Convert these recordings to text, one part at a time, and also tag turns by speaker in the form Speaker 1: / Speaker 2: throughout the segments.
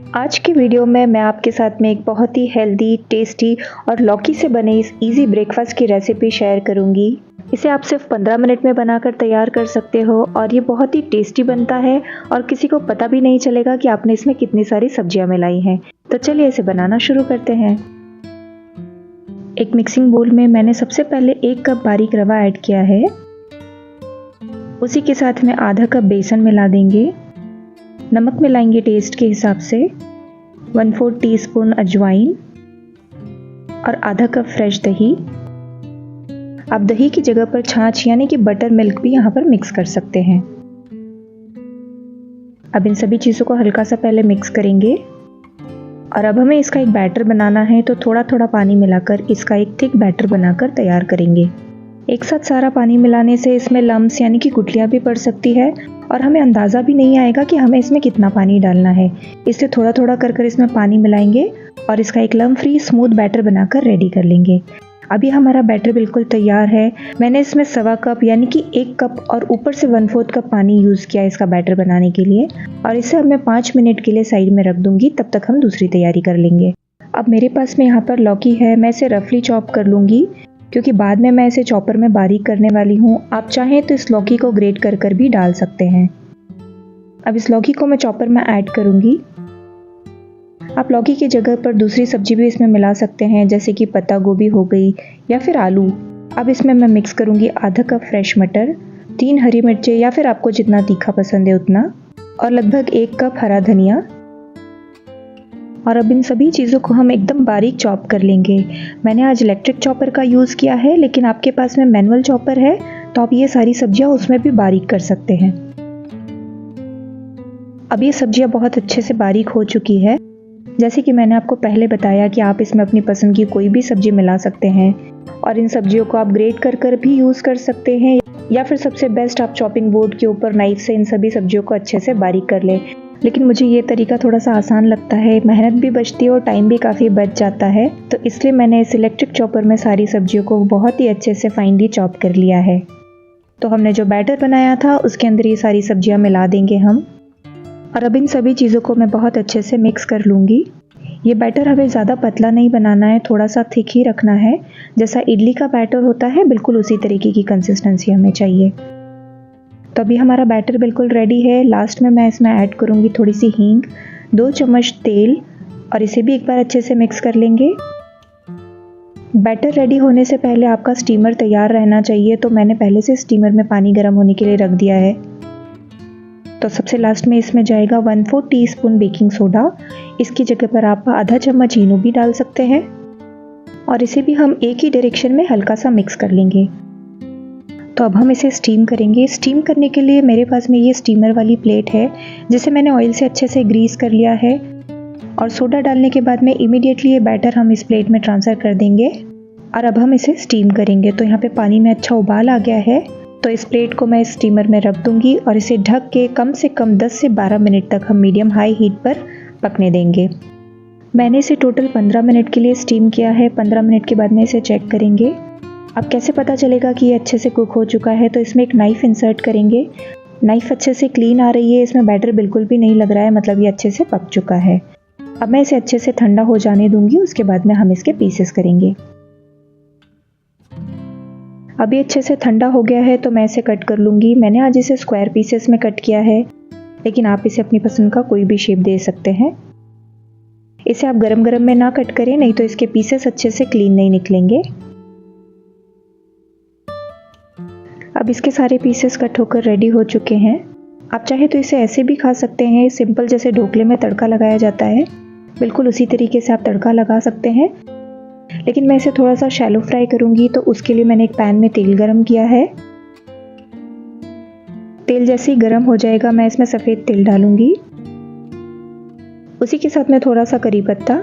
Speaker 1: आज की वीडियो में मैं आपके साथ में एक बहुत ही हेल्दी, टेस्टी और लौकी से बने इस इजी ब्रेकफास्ट की रेसिपी शेयर करूंगी। इसे आप सिर्फ 15 मिनट में बनाकर तैयार कर सकते हो और ये बहुत ही टेस्टी बनता है और किसी को पता भी नहीं चलेगा कि आपने इसमें कितनी सारी सब्जियां मिलाई हैं। तो चलिए इसे बनाना शुरू करते हैं। एक मिक्सिंग बोल में मैंने सबसे पहले 1 कप बारीक रवा ऐड किया है। उसी के साथ में आधा कप बेसन मिला देंगे। नमक मिलाएंगे टेस्ट के हिसाब से, 1/4 टीस्पून अजवाइन और आधा कप फ्रेश दही। आप दही की जगह पर छाछ यानी कि बटर मिल्क भी यहाँ पर मिक्स कर सकते हैं। अब इन सभी चीज़ों को हल्का सा पहले मिक्स करेंगे और अब हमें इसका एक बैटर बनाना है, तो थोड़ा थोड़ा पानी मिलाकर इसका एक थिक बैटर बनाकर तैयार करेंगे। एक साथ सारा पानी मिलाने से इसमें लम्स यानी कि गुठलियाँ भी पड़ सकती है और हमें अंदाज़ा भी नहीं आएगा कि हमें इसमें कितना पानी डालना है। इसलिए थोड़ा थोड़ा कर इसमें पानी मिलाएंगे और इसका एक लम्प फ्री स्मूथ बैटर बनाकर रेडी कर लेंगे। अभी हमारा बैटर बिल्कुल तैयार है। मैंने इसमें 1/4 कप यानी कि 1 कप और ऊपर से 1/4 कप पानी यूज़ किया इसका बैटर बनाने के लिए और इसे अब मैं 5 मिनट के लिए साइड में रख दूंगी। तब तक हम दूसरी तैयारी कर लेंगे। अब मेरे पास में यहाँ पर लौकी है, मैं इसे रफली चॉप कर लूँगी क्योंकि बाद में मैं इसे चॉपर में बारीक करने वाली हूँ। आप चाहें तो इस लौकी को ग्रेट कर भी डाल सकते हैं। अब इस लौकी को मैं चॉपर में ऐड करूँगी। आप लौकी की जगह पर दूसरी सब्जी भी इसमें मिला सकते हैं, जैसे कि पत्ता गोभी हो गई या फिर आलू। अब इसमें मैं मिक्स करूँगी आधा कप फ्रेश मटर, 3 हरी मिर्चें या फिर आपको जितना तीखा पसंद है उतना, और लगभग 1 कप हरा धनिया। और अब इन सभी चीज़ों को हम एकदम बारीक चॉप कर लेंगे। मैंने आज इलेक्ट्रिक चॉपर का यूज़ किया है, लेकिन आपके पास में मैनुअल चॉपर है तो आप ये सारी सब्जियां उसमें भी बारीक कर सकते हैं। अब ये सब्जियां बहुत अच्छे से बारीक हो चुकी है। जैसे कि मैंने आपको पहले बताया कि आप इसमें अपनी पसंद की कोई भी सब्जी मिला सकते हैं और इन सब्जियों को आप ग्रेट कर भी यूज़ कर सकते हैं या फिर सबसे बेस्ट आप चॉपिंग बोर्ड के ऊपर नाइफ से इन सभी सब्जियों को अच्छे से बारीक कर लें। लेकिन मुझे ये तरीका थोड़ा सा आसान लगता है, मेहनत भी बचती है और टाइम भी काफ़ी बच जाता है, तो इसलिए मैंने इस इलेक्ट्रिक चॉपर में सारी सब्जियों को बहुत ही अच्छे से फाइनली चॉप कर लिया है। तो हमने जो बैटर बनाया था उसके अंदर ये सारी सब्जियां मिला देंगे हम और अब इन सभी चीज़ों को मैं बहुत अच्छे से मिक्स कर लूँगी। ये बैटर हमें ज़्यादा पतला नहीं बनाना है, थोड़ा सा थिक ही रखना है। जैसा इडली का बैटर होता है बिल्कुल उसी तरीके की कंसिस्टेंसी हमें चाहिए। तो अभी हमारा बैटर बिल्कुल रेडी है। लास्ट में मैं इसमें ऐड करूँगी थोड़ी सी हींग, 2 चम्मच तेल और इसे भी एक बार अच्छे से मिक्स कर लेंगे। बैटर रेडी होने से पहले आपका स्टीमर तैयार रहना चाहिए, तो मैंने पहले से स्टीमर में पानी गर्म होने के लिए रख दिया है। तो सबसे लास्ट में इसमें जाएगा 1/4 टीस्पून बेकिंग सोडा। इसकी जगह पर आप आधा चम्मच इनो भी डाल सकते हैं और इसे भी हम एक ही डायरेक्शन में हल्का सा मिक्स कर लेंगे। तो अब हम इसे स्टीम करेंगे। स्टीम करने के लिए मेरे पास में ये स्टीमर वाली प्लेट है जिसे मैंने ऑयल से अच्छे से ग्रीस कर लिया है और सोडा डालने के बाद में इमीडिएटली ये बैटर हम इस प्लेट में ट्रांसफ़र कर देंगे और अब हम इसे स्टीम करेंगे। तो यहाँ पे पानी में अच्छा उबाल आ गया है, तो इस प्लेट को मैं इस स्टीमर में रख दूंगी और इसे ढक के कम से कम 10 से 12 मिनट तक हम मीडियम हाई हीट पर पकने देंगे। मैंने इसे टोटल 15 मिनट के लिए स्टीम किया है। 15 मिनट के बाद में इसे चेक करेंगे। अब कैसे पता चलेगा कि ये अच्छे से कुक हो चुका है, तो इसमें एक नाइफ़ इंसर्ट करेंगे। नाइफ़ अच्छे से क्लीन आ रही है, इसमें बैटर बिल्कुल भी नहीं लग रहा है, मतलब ये अच्छे से पक चुका है। अब मैं इसे अच्छे से ठंडा हो जाने दूंगी, उसके बाद में हम इसके पीसेस करेंगे। अभी अच्छे से ठंडा हो गया है तो मैं इसे कट कर लूँगी। मैंने आज इसे स्क्वायर पीसेस में कट किया है, लेकिन आप इसे अपनी पसंद का कोई भी शेप दे सकते हैं। इसे आप गरम गरम में ना कट करें, नहीं तो इसके पीसेस अच्छे से क्लीन नहीं निकलेंगे। अब इसके सारे पीसेस कट होकर रेडी हो चुके हैं। आप चाहे तो इसे ऐसे भी खा सकते हैं, सिंपल जैसे ढोकले में तड़का लगाया जाता है बिल्कुल उसी तरीके से आप तड़का लगा सकते हैं। लेकिन मैं इसे थोड़ा सा शैलो फ्राई करूंगी, तो उसके लिए मैंने एक पैन में तेल गरम किया है। तेल जैसे ही गरम हो जाएगा मैं इसमें सफ़ेद तिल डालूंगी। उसी के साथ में थोड़ा सा करी पत्ता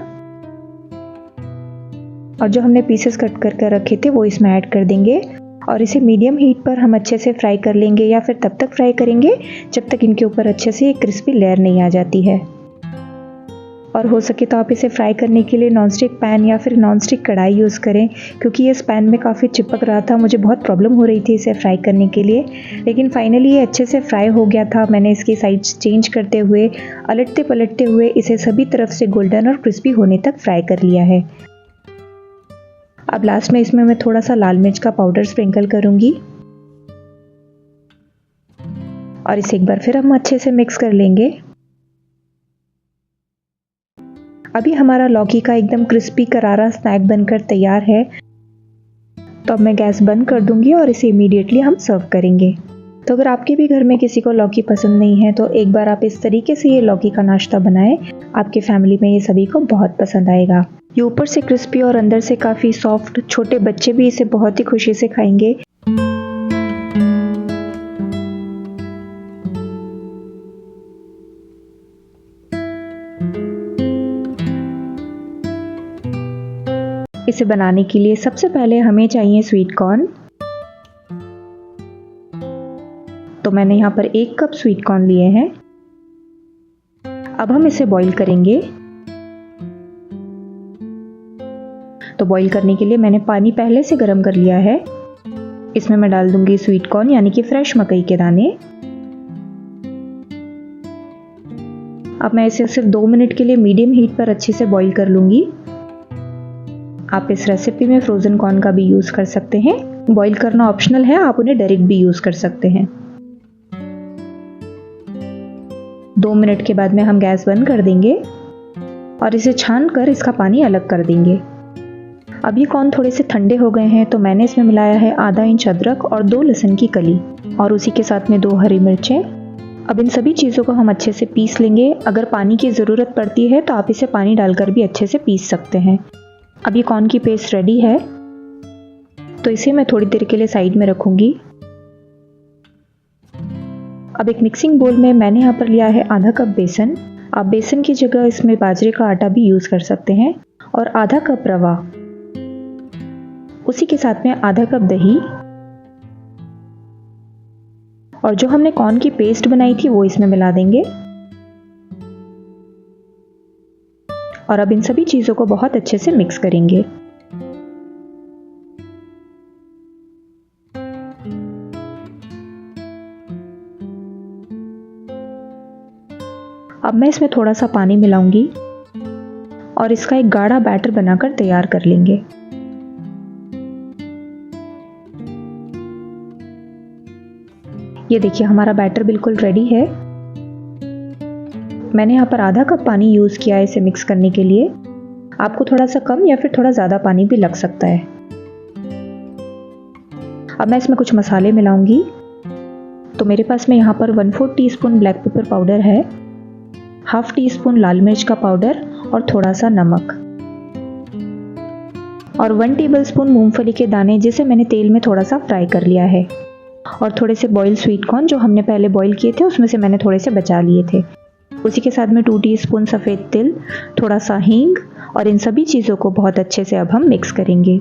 Speaker 1: और जो हमने पीसेस कट कर रखे थे वो इसमें ऐड कर देंगे और इसे मीडियम हीट पर हम अच्छे से फ्राई कर लेंगे, या फिर तब तक फ्राई करेंगे जब तक इनके ऊपर अच्छे से एक क्रिस्पी लेयर नहीं आ जाती है। और हो सके तो आप इसे फ्राई करने के लिए नॉनस्टिक पैन या फिर नॉनस्टिक कढ़ाई यूज़ करें, क्योंकि इस पैन में काफ़ी चिपक रहा था, मुझे बहुत प्रॉब्लम हो रही थी इसे फ्राई करने के लिए। लेकिन फाइनली ये अच्छे से फ्राई हो गया था। मैंने इसकी साइड्स चेंज करते हुए, अलटते पलटते हुए इसे सभी तरफ से गोल्डन और क्रिस्पी होने तक फ्राई कर लिया है। अब लास्ट में इसमें मैं थोड़ा सा लाल मिर्च का पाउडर स्प्रिंकल करूँगी और इसे एक बार फिर हम अच्छे से मिक्स कर लेंगे। अभी हमारा लौकी का एकदम क्रिस्पी करारा स्नैक बनकर तैयार है। तो अब मैं गैस बंद कर दूंगी और इसे इमीडिएटली हम सर्व करेंगे। तो अगर आपके भी घर में किसी को लौकी पसंद नहीं है तो एक बार आप इस तरीके से ये लौकी का नाश्ता बनाएं, आपके फैमिली में ये सभी को बहुत पसंद आएगा। ये ऊपर से क्रिस्पी और अंदर से काफ़ी सॉफ्ट, छोटे बच्चे भी इसे बहुत ही खुशी से खाएंगे। इसे बनाने के लिए सबसे पहले हमें चाहिए स्वीट कॉर्न। तो मैंने यहाँ पर 1 कप स्वीट कॉर्न लिए हैं। अब हम इसे बॉईल करेंगे। तो बॉईल करने के लिए मैंने पानी पहले से गर्म कर लिया है। इसमें मैं डाल दूंगी स्वीट कॉर्न यानी कि फ्रेश मकई के दाने। अब मैं इसे सिर्फ 2 मिनट के लिए मीडियम हीट पर अच्छे से बॉईल कर लूंगी। आप इस रेसिपी में फ्रोजन कॉर्न का भी यूज कर सकते हैं। बॉईल करना ऑप्शनल है, आप उन्हें डायरेक्ट भी यूज कर सकते हैं। 2 मिनट के बाद में हम गैस बंद कर देंगे और इसे छान कर इसका पानी अलग कर देंगे। अब ये कॉर्न थोड़े से ठंडे हो गए हैं तो मैंने इसमें मिलाया है आधा इंच अदरक और 2 लहसुन की कली और उसी के साथ में 2 हरी मिर्चें। अब इन सभी चीज़ों को हम अच्छे से पीस लेंगे। अगर पानी की ज़रूरत पड़ती है तो आप इसे पानी डालकर भी अच्छे से पीस सकते हैं। अब ये कॉर्न की पेस्ट रेडी है तो इसे मैं थोड़ी देर के लिए साइड में रखूंगी। अब एक मिक्सिंग बोल में मैंने यहाँ पर लिया है आधा कप बेसन। आप बेसन की जगह इसमें बाजरे का आटा भी यूज कर सकते हैं और आधा कप रवा, उसी के साथ में आधा कप दही और जो हमने कॉर्न की पेस्ट बनाई थी वो इसमें मिला देंगे। और अब इन सभी चीजों को बहुत अच्छे से मिक्स करेंगे। अब मैं इसमें थोड़ा सा पानी मिलाऊंगी और इसका एक गाढ़ा बैटर बनाकर तैयार कर लेंगे। ये देखिए हमारा बैटर बिल्कुल रेडी है। मैंने यहाँ पर आधा कप पानी यूज किया है इसे मिक्स करने के लिए। आपको थोड़ा सा कम या फिर थोड़ा ज्यादा पानी भी लग सकता है। अब मैं इसमें कुछ मसाले मिलाऊंगी। तो मेरे पास में यहाँ पर 1/4 टीस्पून ब्लैक पेपर पाउडर है, 1/2 टीस्पून लाल मिर्च का पाउडर और थोड़ा सा नमक और 1 टेबलस्पून मूंगफली के दाने जिसे मैंने तेल में थोड़ा सा फ्राई कर लिया है और थोड़े से बॉयल स्वीट कॉर्न जो हमने पहले बॉईल किए थे उसमें से मैंने थोड़े से बचा लिए थे। उसी के साथ में 2 टीस्पून सफ़ेद तिल, थोड़ा सा हींग और इन सभी चीज़ों को बहुत अच्छे से अब हम मिक्स करेंगे।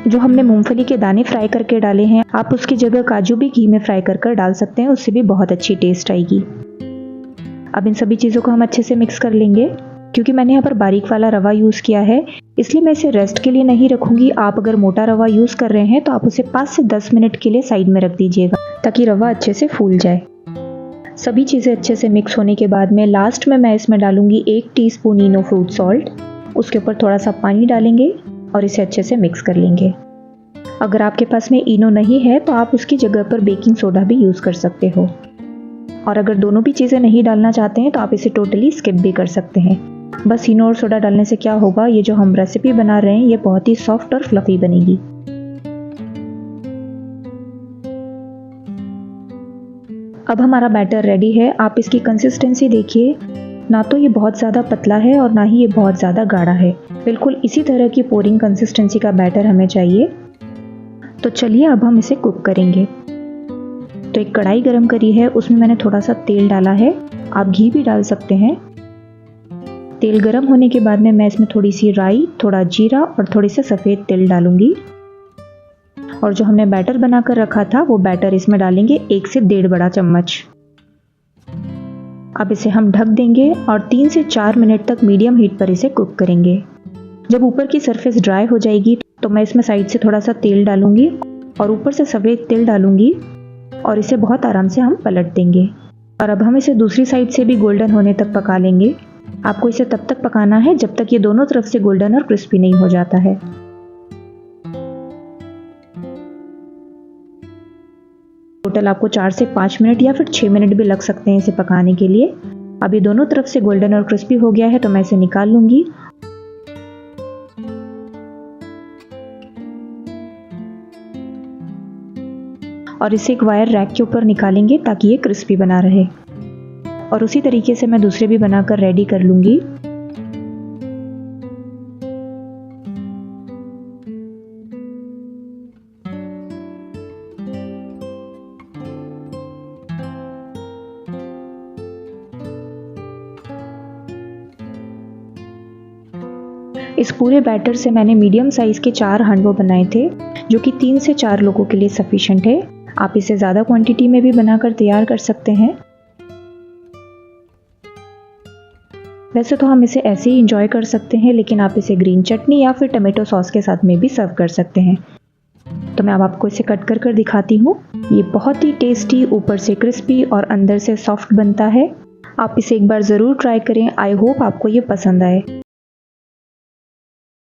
Speaker 1: जो हमने मूंगफली के दाने फ्राई करके डाले हैं, आप उसकी जगह काजू भी घी में फ्राई कर डाल सकते हैं, उससे भी बहुत अच्छी टेस्ट आएगी। अब इन सभी चीज़ों को हम अच्छे से मिक्स कर लेंगे। क्योंकि मैंने यहाँ पर बारीक वाला रवा यूज़ किया है इसलिए मैं इसे रेस्ट के लिए नहीं रखूँगी। आप अगर मोटा रवा यूज़ कर रहे हैं तो आप उसे 5 से 10 मिनट के लिए साइड में रख दीजिएगा ताकि रवा अच्छे से फूल जाए। सभी चीज़ें अच्छे से मिक्स होने के बाद में लास्ट में मैं इसमें डालूंगी 1 टीस्पून इनो फ्रूट सॉल्ट। उसके ऊपर थोड़ा सा पानी डालेंगे और इसे अच्छे से मिक्स कर लेंगे। अगर आपके पास में इनो नहीं है तो आप उसकी जगह पर बेकिंग सोडा भी यूज़ कर सकते हो और अगर दोनों भी चीज़ें नहीं डालना चाहते हैं तो आप इसे टोटली स्किप भी कर सकते हैं। बस इनो और सोडा डालने से क्या होगा, ये जो हम रेसिपी बना रहे हैं ये बहुत ही सॉफ्ट और फ्लफी बनेगी। अब हमारा बैटर रेडी है। आप इसकी कंसिस्टेंसी देखिए, ना तो ये बहुत ज़्यादा पतला है और ना ही ये बहुत ज़्यादा गाढ़ा है। बिल्कुल इसी तरह की पोरिंग कंसिस्टेंसी का बैटर हमें चाहिए। तो चलिए अब हम इसे कुक करेंगे। तो एक कढ़ाई गरम करी है, उसमें मैंने थोड़ा सा तेल डाला है, आप घी भी डाल सकते हैं। तेल गरम होने के बाद में मैं इसमें थोड़ी सी राई, थोड़ा जीरा और थोड़ी सी सफ़ेद तिल डालूंगी और जो हमने बैटर बनाकर रखा था वो बैटर इसमें डालेंगे 1 से 1.5 बड़ा चम्मच। अब इसे हम ढक देंगे और 3 से 4 मिनट तक मीडियम हीट पर इसे कुक करेंगे। जब ऊपर की सरफेस ड्राई हो जाएगी तो मैं इसमें साइड से थोड़ा सा तेल डालूंगी और ऊपर से सफ़ेद तिल डालूंगी और इसे बहुत आराम से हम पलट देंगे। और अब हम इसे दूसरी साइड से भी गोल्डन होने तक पका लेंगे। आपको इसे तब तक पकाना है जब तक ये दोनों तरफ से गोल्डन और क्रिस्पी नहीं हो जाता है। टोटल आपको 4 से 5 मिनट या फिर 6 मिनट भी लग सकते हैं इसे पकाने के लिए। अब ये दोनों तरफ से गोल्डन और क्रिस्पी हो गया है तो मैं इसे निकाल लूंगी और इसे एक वायर रैक के ऊपर निकालेंगे ताकि ये क्रिस्पी बना रहे। और उसी तरीके से मैं दूसरे भी बनाकर रेडी कर लूंगी। इस पूरे बैटर से मैंने मीडियम साइज़ के 4 हांडवो बनाए थे, जो कि 3 से 4 लोगों के लिए सफिशिएंट है। आप इसे ज़्यादा क्वांटिटी में भी बनाकर तैयार कर सकते हैं। वैसे तो हम इसे ऐसे ही इंजॉय कर सकते हैं, लेकिन आप इसे ग्रीन चटनी या फिर टमाटो सॉस के साथ में भी सर्व कर सकते हैं। तो मैं अब आपको इसे कट कर दिखाती हूँ। ये बहुत ही टेस्टी, ऊपर से क्रिस्पी और अंदर से सॉफ्ट बनता है। आप इसे एक बार ज़रूर ट्राई करें। आई होप आपको ये पसंद आए।